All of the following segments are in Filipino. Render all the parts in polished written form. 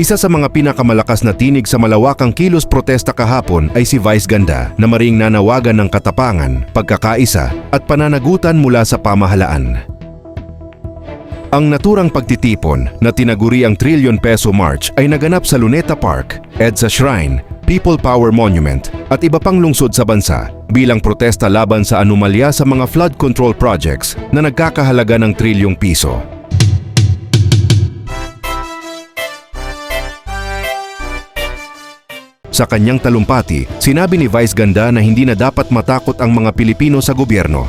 Isa sa mga pinakamalakas na tinig sa malawakang kilos protesta kahapon ay si Vice Ganda na maring nanawagan ng katapangan, pagkakaisa at pananagutan mula sa pamahalaan. Ang naturang pagtitipon na tinaguri ang Trillion Peso March ay naganap sa Luneta Park, EDSA Shrine, People Power Monument at iba pang lungsod sa bansa bilang protesta laban sa anomalya sa mga flood control projects na nagkakahalaga ng trilyong piso. Sa kanyang talumpati, sinabi ni Vice Ganda na hindi na dapat matakot ang mga Pilipino sa gobyerno.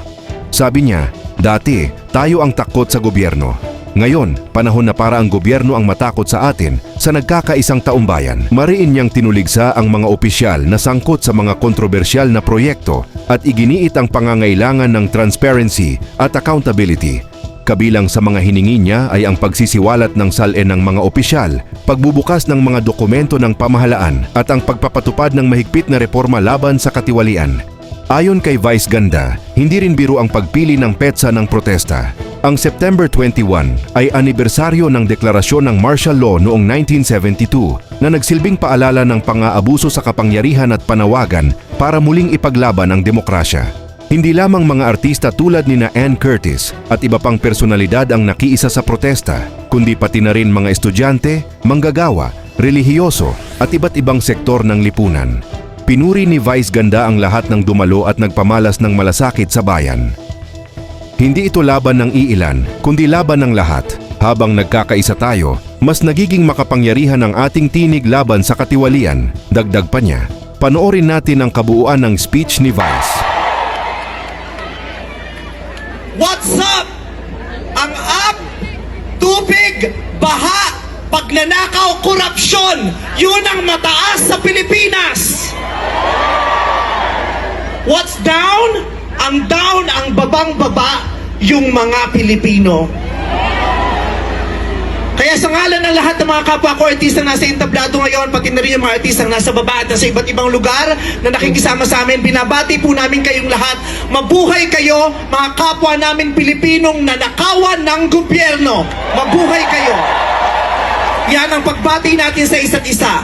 Sabi niya, dati tayo ang takot sa gobyerno. Ngayon, panahon na para ang gobyerno ang matakot sa atin sa nagkakaisang taumbayan. Mariin niyang tinuligsa ang mga opisyal na sangkot sa mga kontrobersyal na proyekto at iginiit ang pangangailangan ng transparency at accountability. Kabilang sa mga hiningi niya ay ang pagsisiwalat ng SALN ng mga opisyal, pagbubukas ng mga dokumento ng pamahalaan at ang pagpapatupad ng mahigpit na reforma laban sa katiwalian. Ayon kay Vice Ganda, hindi rin biro ang pagpili ng petsa ng protesta. Ang September 21 ay anibersaryo ng deklarasyon ng martial law noong 1972 na nagsilbing paalala ng pang-aabuso sa kapangyarihan at panawagan para muling ipaglaban ang demokrasya. Hindi lamang mga artista tulad ni Ann Curtis at iba pang personalidad ang nakiisa sa protesta, kundi pati na rin mga estudyante, manggagawa, relihiyoso at iba't ibang sektor ng lipunan. Pinuri ni Vice Ganda ang lahat ng dumalo at nagpamalas ng malasakit sa bayan. Hindi ito laban ng iilan, kundi laban ng lahat. Habang nagkakaisa tayo, mas nagiging makapangyarihan ang ating tinig laban sa katiwalian. Dagdag pa niya, panoorin natin ang kabuuan ng speech ni Vice. What's up? Ang up, tubig, baha, pagnanakaw, korupsyon, yun ang mataas sa Pilipinas. What's down? Ang down, ang babang-baba, yung mga Pilipino. Kaya sa ngalan ng lahat ng mga kapwa ko artistang nasa entablado ngayon, pati na rin yung mga artistang nasa baba at nasa iba't ibang lugar na nakikisama sa amin, binabati po namin kayong lahat. Mabuhay kayo, mga kapwa namin Pilipinong nanakawan ng gobyerno. Mabuhay kayo. Yan ang pagbati natin sa isa't isa.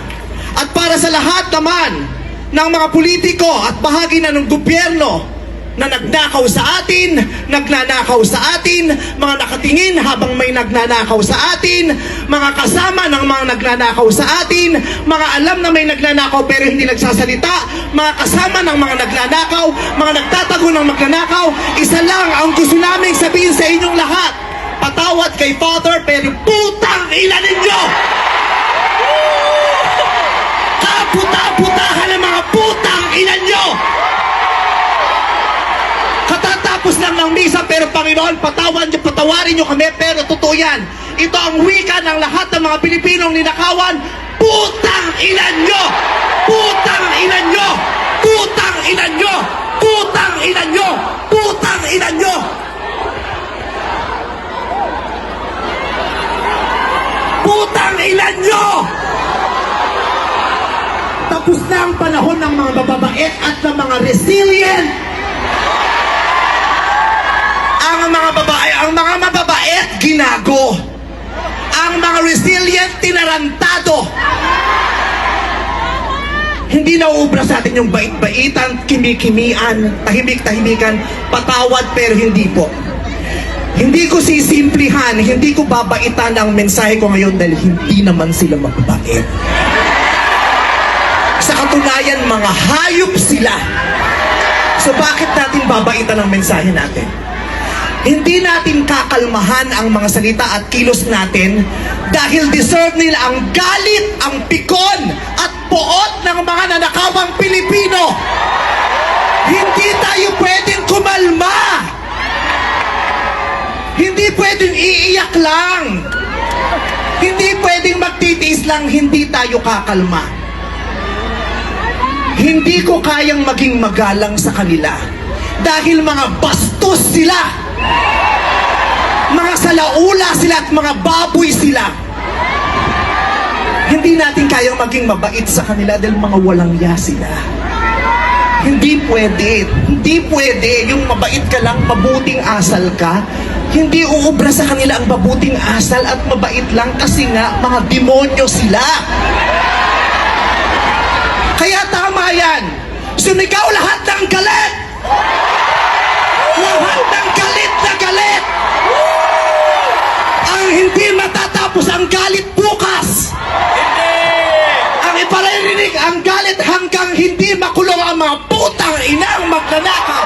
At para sa lahat naman ng mga politiko at bahagi na ng gobyerno na nagnakaw sa atin, nagnanakaw sa atin, mga nakatingin habang may nagnanakaw sa atin, mga kasama ng mga nagnanakaw sa atin, mga alam na may nagnanakaw pero hindi nagsasalita, mga kasama ng mga nagnanakaw, mga nagtatago ng magnanakaw, isa lang ang gusto naming sabihin sa inyong lahat, patawad kay Father pero putang ina ninyo! Kaputa-putahan ng mga putang ina nyo! Katatapos lang ng misa pero Panginoon, patawarin nyo kami pero totoo yan. Ito ang wika ng lahat ng mga Pilipinong ninakawan. Putang ina nyo! Putang ina nyo! Putang ina nyo! Putang ina nyo! Putang ina nyo! Putang ina nyo! Tapos na ang panahon ng mga mababait at ng mga resilient. Ang mga mababait, ginago. Ang mga resilient, tinarantado. Hindi nauubra sa atin yung bait-baitan, kimikimian, tahimik-tahimikan, patawad pero hindi po. Hindi ko sisimplihan, hindi ko babaitan ang mensahe ko ngayon dahil hindi naman sila mababait. Sa katunayan, mga hayop sila. So bakit natin babaitan ang mensahe natin? Hindi natin kakalmahan ang mga salita at kilos natin dahil deserve nila ang galit, ang pikon at poot ng mga nanakawang Pilipino. Hindi tayo pwedeng kumalma. Hindi pwedeng iiyak lang. Hindi pwedeng magtitiis lang, hindi tayo kakalma. Hindi ko kayang maging magalang sa kanila dahil mga bastos sila. Mga salaula sila at mga baboy sila. Hindi natin kayang maging mabait sa kanila dahil mga walang ya sila. Hindi pwede. Hindi pwede yung mabait ka lang, mabuting asal ka. Hindi uubra sa kanila ang mabuting asal at mabait lang kasi nga mga demonyo sila. Kaya tama yan. Sumigaw lahat ng galit! Lahat ng galit na galit! Ang hindi matatapos ang galit bukas! Ang iparirinig ang galit hanggang hindi makulong ang mga putang inang magnanakaw!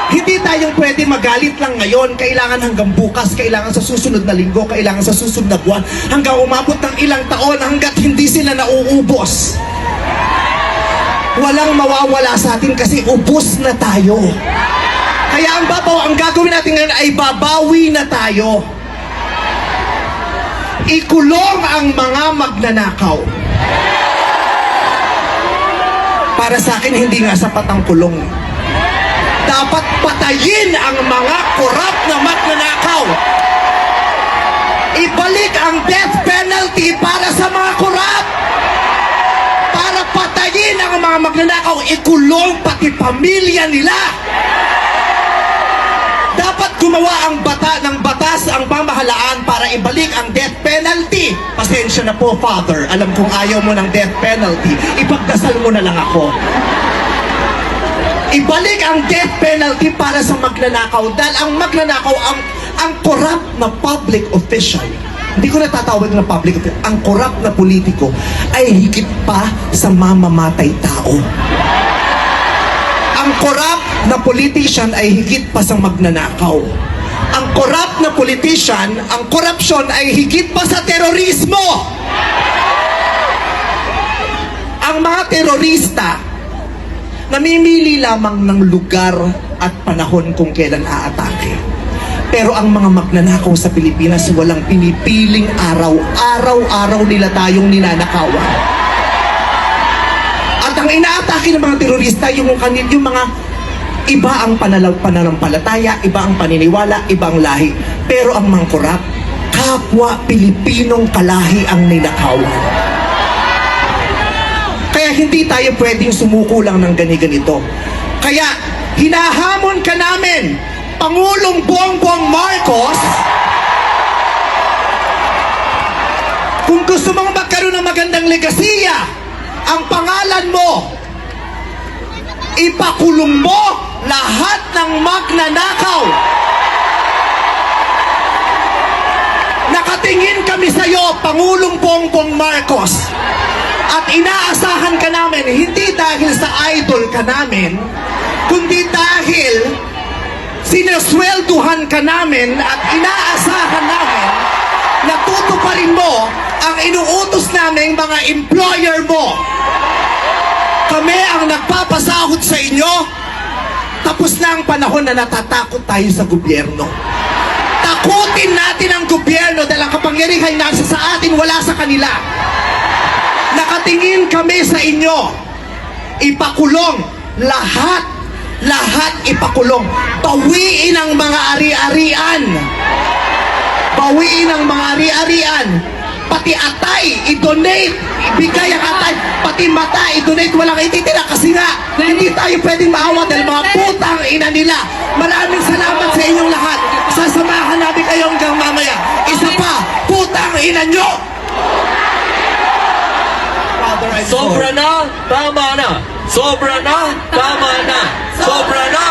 Hindi tayong pwede magalit lang ngayon. Kailangan hanggang bukas, kailangan sa susunod na linggo, kailangan sa susunod na buwan, hanggang umabot ng ilang taon hanggat hindi sila nauubos. Walang mawawala sa atin kasi ubos na tayo. Kaya ang gagawin natin ngayon ay babawi na tayo. Ikulong ang mga magnanakaw. Para sa akin, hindi nga sapat ang kulong. Dapat patayin ang mga korap na magnanakaw. Ibalik ang death penalty para sa mga korap. Para patayin ang mga magnanakaw, ikulong pati pamilya nila. Dapat gumawa ang batas, ang pamahalaan para ibalik ang death penalty. Pasensya na po, Father. Alam kong ayaw mo ng death penalty. Ipagdasal mo na lang ako. Ibalik ang death penalty para sa magnanakaw dahil ang magnanakaw ang corrupt na public official. Hindi ko natatawag na public official. Ang corrupt na politiko ay higit pa sa mamamatay tao. Ang corrupt na politician ay higit pa sa magnanakaw. Ang corrupt na politician, ang korupsyon ay higit pa sa terorismo. Ang mga terorista namimili lamang ng lugar at panahon kung kailan aatake. Pero ang mga magnanakaw sa Pilipinas walang pinipiling araw. Araw-araw nila tayong ninanakawan. At ang inaatake ng mga terorista, yung mga iba ang pananampalataya, iba ang paniniwala, ibang lahi. Pero ang mga korap, kapwa Pilipinong kalahi ang ninakawan. Kaya hindi tayo pwedeng sumuko lang ng ganito. Kaya hinahamon ka namin, Pangulong Bongbong Marcos, kung gusto mong magkaroon ng magandang legasiya, ang pangalan mo, ipakulong mo lahat ng magnanakaw. Nakatingin kami sa iyo, Pangulong Bongbong Marcos. At inaasahan ka namin, hindi dahil sa idol ka namin, kundi dahil sinuswelduhan ka namin at inaasahan namin na tutuparin mo ang inuutos naming mga employer mo. Kami ang nagpapasahod sa inyo. Tapos na ang panahon na natatakot tayo sa gobyerno. Takutin natin ang gobyerno dahil ang kapangyarihan nasa sa atin, wala sa kanila. Nakatingin kami sa inyo. Ipakulong lahat ipakulong. Bawiin ang mga ari-arian. Bawiin ang mga ari-arian. Pati atay, i-donate. Ibigay ang atay. Pati mata, i-donate. Walang ititira kasi nga hindi tayo pwedeng maawa dahil mga putang ina nila. Maraming salamat sa inyong lahat. Sasamahan namin kayo hanggang mamaya. Isa pa, putang ina nyo! Sobra na, tama na. Sobra na, tama na. Sobra na,